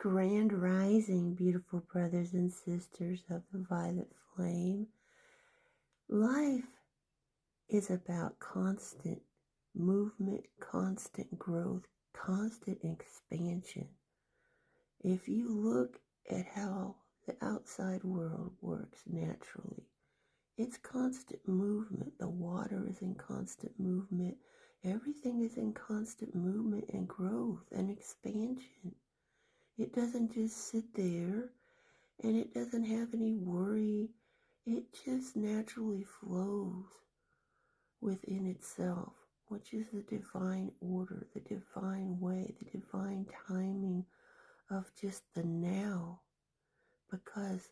Grand rising, beautiful brothers and sisters of the violet flame. Life is about constant movement, constant growth, constant expansion. If you look at how the outside world works naturally, it's constant movement. The water is in constant movement. Everything is in constant movement and growth and expansion. It doesn't just sit there and it doesn't have any worry. It just naturally flows within itself, which is the divine order, the divine way, the divine timing of just the now, because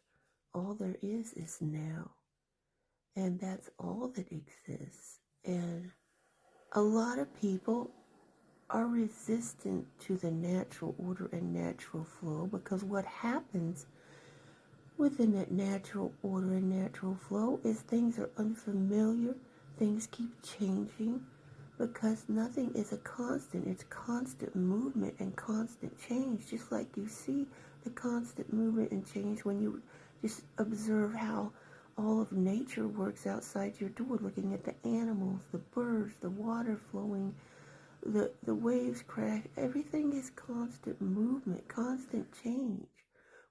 all there is now, and that's all that exists. And a lot of people are resistant to the natural order and natural flow, because what happens within that natural order and natural flow is things are unfamiliar, things keep changing, because nothing is a constant. It's constant movement and constant change, just like you see the constant movement and change when you just observe how all of nature works outside your door, looking at the animals, the birds, the water flowing, the waves crash. Everything is constant movement, constant change.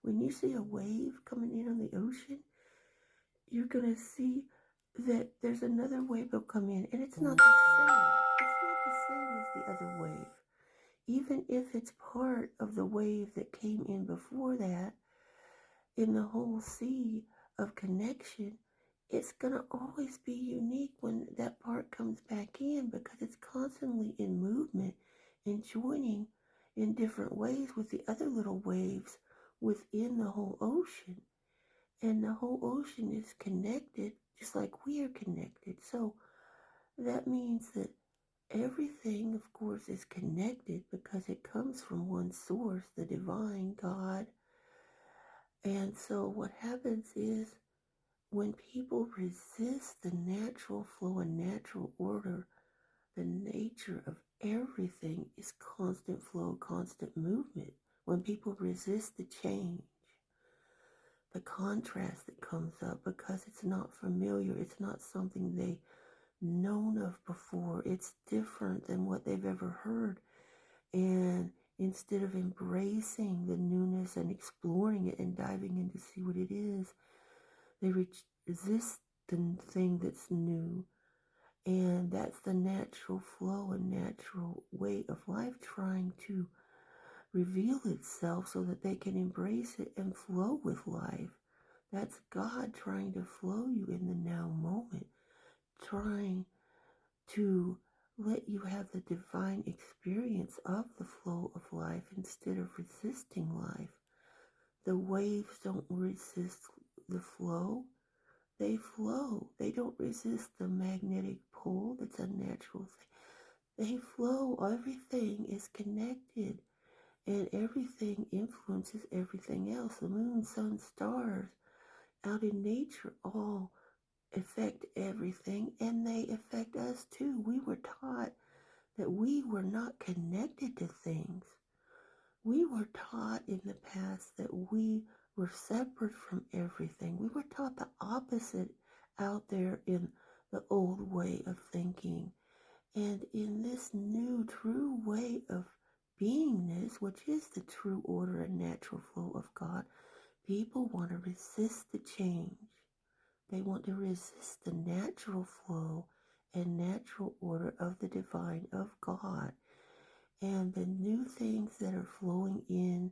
When you see a wave coming in on the ocean, you're going to see that there's another wave that'll come in, and it's not the same. It's not the same as the other wave. Even if it's part of the wave that came in before that, in the whole sea of connection, it's going to always be unique when that part comes back in, because it's constantly in movement and joining in different ways with the other little waves within the whole ocean. And the whole ocean is connected just like we are connected. So that means that everything, of course, is connected because it comes from one source, the divine God. And so what happens is, when people resist the natural flow and natural order, the nature of everything is constant flow, constant movement. When people resist the change, the contrast that comes up, because it's not familiar, it's not something they've known of before, it's different than what they've ever heard. And instead of embracing the newness and exploring it and diving in to see what it is, they resist the thing that's new. And that's the natural flow and natural way of life trying to reveal itself so that they can embrace it and flow with life. That's God trying to flow you in the now moment, trying to let you have the divine experience of the flow of life instead of resisting life. The waves don't resist the flow. They flow. They don't resist the magnetic pull. That's a natural thing. They flow. Everything is connected, and everything influences everything else. The moon, sun, stars out in nature all affect everything, and they affect us too. We were taught that we were not connected to things. We were taught in the past that we were separate from everything. We were taught the opposite out there in the old way of thinking. And in this new true way of beingness, which is the true order and natural flow of God, people want to resist the change. They want to resist the natural flow and natural order of the divine, of God. And the new things that are flowing in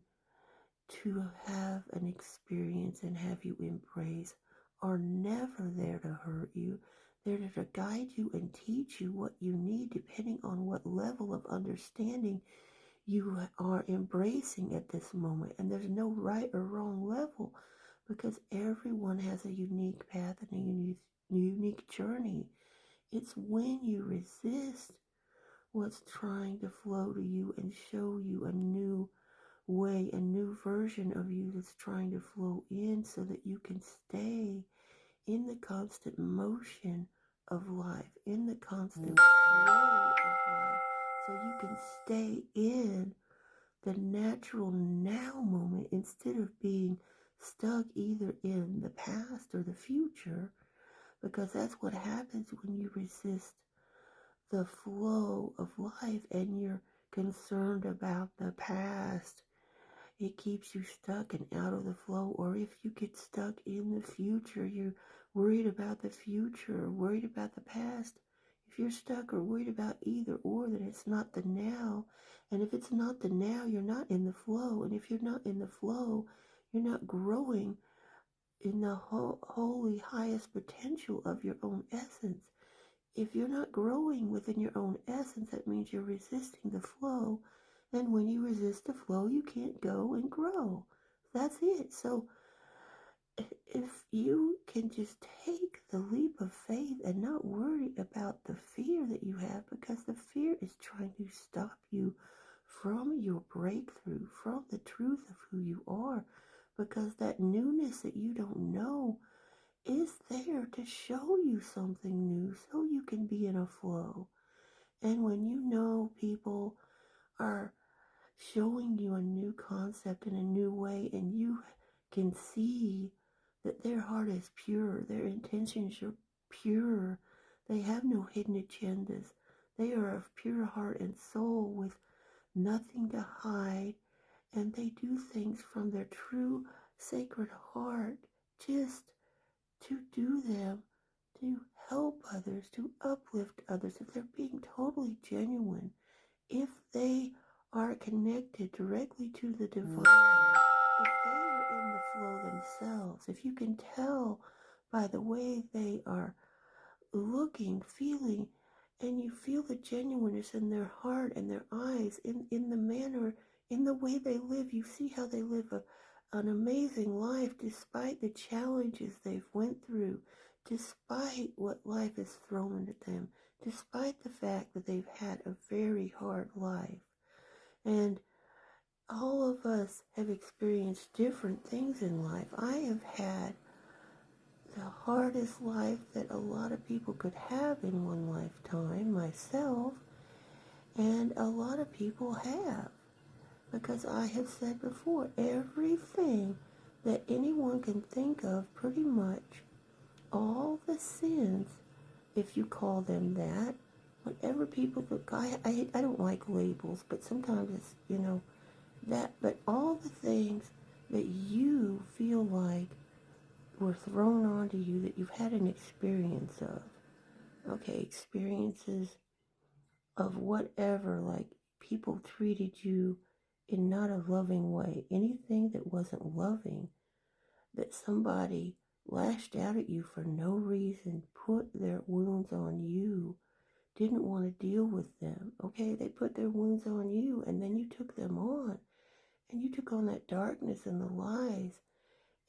to have an experience and have you embrace are never there to hurt you. They're there to guide you and teach you what you need, depending on what level of understanding you are embracing at this moment. And there's no right or wrong level, because everyone has a unique path and a unique journey. It's when you resist what's trying to flow to you and show you a new way, a new version of you that's trying to flow in, so that you can stay in the constant motion of life, in the constant flow of life, so you can stay in the natural now moment instead of being stuck either in the past or the future, because that's what happens when you resist the flow of life and you're concerned about the past. It keeps you stuck and out of the flow. Or if you get stuck in the future, you're worried about the future, worried about the past. If you're stuck or worried about either or, then it's not the now. And if it's not the now, you're not in the flow. And if you're not in the flow, you're not growing in the holy highest potential of your own essence. If you're not growing within your own essence, that means you're resisting the flow. And when you resist the flow, you can't go and grow. That's it. So if you can just take the leap of faith and not worry about the fear that you have, because the fear is trying to stop you from your breakthrough, from the truth of who you are, because that newness that you don't know is there to show you something new so you can be in a flow. And when you know people are showing you a new concept in a new way, and you can see that their heart is pure, their intentions are pure, they have no hidden agendas, they are of pure heart and soul with nothing to hide, and they do things from their true sacred heart just to do them, to help others, to uplift others, if they're being totally genuine, if they are connected directly to the divine, if they are in the flow themselves, if you can tell by the way they are looking, feeling, and you feel the genuineness in their heart and their eyes, in the manner, in the way they live. You see how they live an amazing life despite the challenges they've went through, despite what life has thrown at them, despite the fact that they've had a very hard life. And all of us have experienced different things in life. I have had the hardest life that a lot of people could have in one lifetime, myself, and a lot of people have. Because I have said before, everything that anyone can think of, pretty much all the sins, if you call them that, whatever people look, I don't like labels, but sometimes it's, that, but all the things that you feel like were thrown onto you that you've had an experience of. Okay, experiences of whatever, like people treated you in not a loving way. Anything that wasn't loving, that somebody lashed out at you for no reason, put their wounds on you, didn't want to deal with them. Okay, they put their wounds on you, and then you took them on. And you took on that darkness and the lies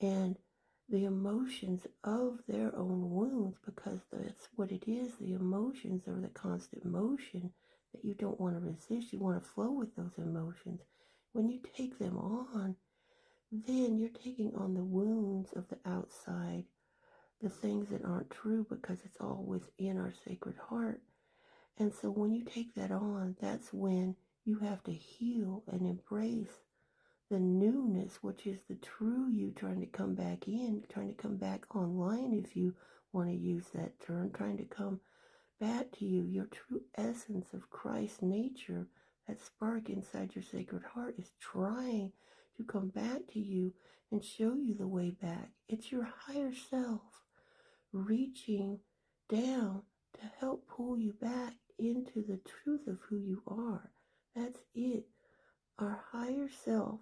and the emotions of their own wounds, because that's what it is. The emotions are the constant motion that you don't want to resist. You want to flow with those emotions. When you take them on, then you're taking on the wounds of the outside, the things that aren't true, because it's all within our sacred heart. And so when you take that on, that's when you have to heal and embrace the newness, which is the true you trying to come back in, trying to come back online, if you want to use that term, trying to come back to you. Your true essence of Christ's nature, that spark inside your sacred heart, is trying to come back to you and show you the way back. It's your higher self reaching down to help pull you back into the truth of who you are. That's it. Our higher self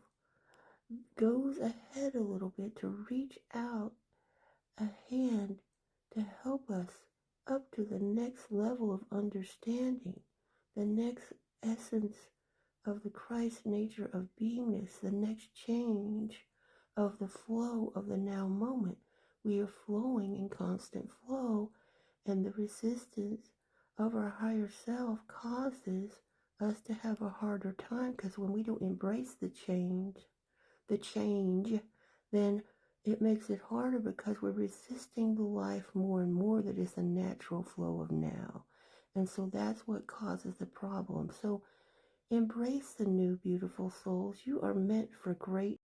goes ahead a little bit to reach out a hand to help us up to the next level of understanding, the next essence of the Christ nature of beingness, the next change of the flow of the now moment. We are flowing in constant flow, and the resistance of our higher self causes us to have a harder time, because when we don't embrace the change, then it makes it harder, because we're resisting the life more and more that is the natural flow of now. And so that's what causes the problem. So Embrace the new beautiful souls. You are meant for great